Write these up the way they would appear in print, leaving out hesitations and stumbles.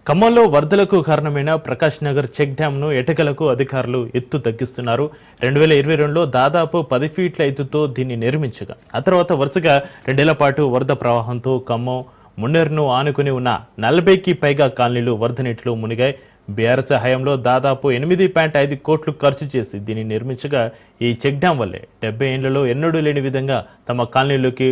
ఖమ్మంలో వరదలకు కారణమైన ప్రకాష్ నగర్ చెక్ డ్యాంను ఎటకలకు అధికారులు ఎత్తు తగ్గిస్తున్నారు. 2022లో దాదాపు 10 ఫీట్ల ఎత్తుతో దీన్ని నిర్మించగా ఆ తర్వాత వరుసగా 2 ఏళ్ల పాటు వరద ప్రవాహంతో ఖమ్మం మున్నేరును ఆనుకుని ఉన్న 40కి పైగా కాలనీలు వరద నీటిలో మునిగాయి. బీఆర్ఎస్ హయాంలో దాదాపు 8.5 కోట్లు ఖర్చు చేసి దీన్ని నిర్మించగా ఈ చెక్ డ్యాం వల్లే 70 ఏళ్లలో ఎన్నడూ లేని విధంగా తమ కాలనీలోకి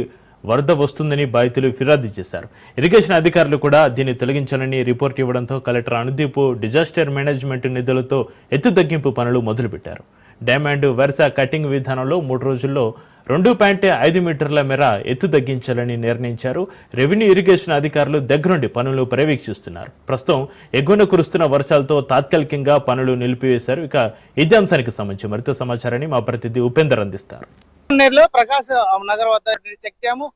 వరద వస్తుందని బాధితులు ఫిర్యాదు చేశారు. ఇరిగేషన్ అధికారులు కూడా దీన్ని తొలగించాలని రిపోర్ట్ ఇవ్వడంతో కలెక్టర్ అనుదీప్ డిజాస్టర్ మేనేజ్మెంట్ నిధులతో ఎత్తు తగ్గింపు పనులు మొదలుపెట్టారు. డ్యామ్ అండ్ వరుస కటింగ్ విధానంలో 3 రోజుల్లో 2.5 మీటర్ల మేర ఎత్తు తగ్గించాలని నిర్ణయించారు. రెవెన్యూ ఇరిగేషన్ అధికారులు దగ్గరుండి పనులు పర్యవేక్షిస్తున్నారు. ప్రస్తుతం ఎగువన కురుస్తున్న వర్షాలతో తాత్కాలికంగా పనులు నిలిపివేశారు. ఇక ఇదే అంశానికి సంబంధించి మరింత సమాచారాన్ని మా ప్రతినిధి ఉపేందర్ అందిస్తారు. మున్నేరులో ప్రకాశ్ నగర్ వద్ద చెక్ డ్యాము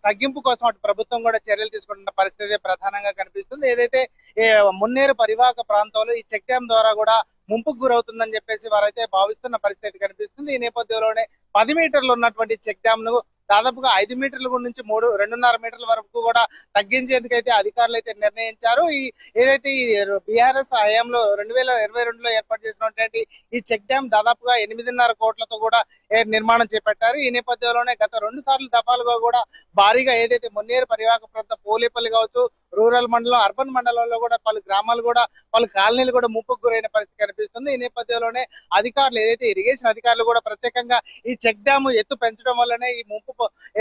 తగ్గింపు కోసం అటు ప్రభుత్వం కూడా చర్యలు తీసుకుంటున్న పరిస్థితి ప్రధానంగా కనిపిస్తుంది. ఏదైతే మున్నేరు పరివాహక ప్రాంతంలో ఈ చెక్ డ్యామ్ ద్వారా కూడా ముంపుకు గురవుతుందని చెప్పేసి వారైతే భావిస్తున్న పరిస్థితి కనిపిస్తుంది. ఈ నేపథ్యంలోనే 10 మీటర్లు ఉన్నటువంటి చెక్ డ్యామ్ ను దాదాపుగా 5 మీటర్ల నుంచి 2.5 మీటర్ల వరకు కూడా తగ్గించేందుకైతే అధికారులు అయితే నిర్ణయించారు. ఏదైతే ఈ బీఆర్ఎస్ హయాంలో 2022లో ఏర్పాటు చేసినటువంటి ఈ చెక్ డ్యామ్ దాదాపుగా 8.5 కోట్లతో కూడా నిర్మాణం చేపట్టారు. ఈ నేపథ్యంలోనే గత 2 సార్లు దఫాలుగా కూడా భారీగా ఏదైతే మున్నేరు పరివాహక ప్రాంతం పోలేపల్లి కావచ్చు, రూరల్ మండలం, అర్బన్ మండలంలో కూడా పలు గ్రామాలు కూడా పలు కాలనీలు కూడా ముంపుకు గురైన పరిస్థితి కనిపిస్తుంది. ఈ నేపథ్యంలోనే అధికారులు ఏదైతే ఇరిగేషన్ అధికారులు కూడా ప్రత్యేకంగా ఈ చెక్ డ్యామ్ ఎత్తు పెంచడం వల్లనే ఈ ముంపు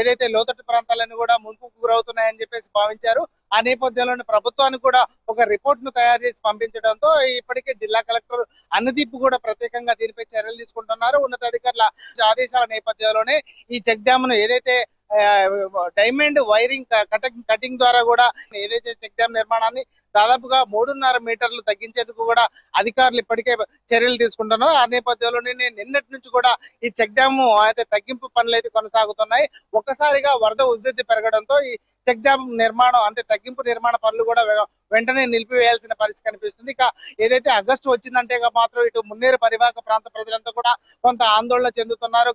ఏదైతే లోతట్టు ప్రాంతాలన్నీ కూడా ముంపుకు గురవుతున్నాయని చెప్పేసి భావించారు. ఆ నేపథ్యంలోనే ప్రభుత్వానికి కూడా ఒక రిపోర్ట్ ను తయారు చేసి పంపించడంతో ఇప్పటికే జిల్లా కలెక్టర్ అనుదీప్ కూడా ప్రత్యేకంగా దీనిపై చర్యలు తీసుకుంటున్నారు. ఉన్నతాధికారుల ఆదేశాల నేపథ్యంలోనే ఈ చెక్ డ్యామ్ ను ఏదైతే డైమండ్ వైరింగ్ కటింగ్ ద్వారా కూడా ఏదైతే చెక్ డ్యామ్ నిర్మాణాన్ని దాదాపుగా 3.5 మీటర్లు తగ్గించేందుకు కూడా అధికారులు ఇప్పటికే చర్యలు తీసుకుంటున్నారు. ఆ నేపథ్యంలోనే నిన్నటి నుంచి కూడా ఈ చెక్ డ్యామ్ అయితే తగ్గింపు పనులు అయితే కొనసాగుతున్నాయి. ఒక్కసారిగా వరద ఉధృతి పెరగడంతో ఈ చెక్ డ్యామ్ నిర్మాణం అంటే తగ్గింపు నిర్మాణ పనులు కూడా వెంటనే నిలిపివేయాల్సిన పరిస్థితి కనిపిస్తుంది. ఇక ఏదైతే ఆగస్టు వచ్చిందంటే మాత్రం ఇటు మున్నేరు పరివాహక ప్రాంత ప్రజలంతా కూడా కొంత ఆందోళన చెందుతున్నారు.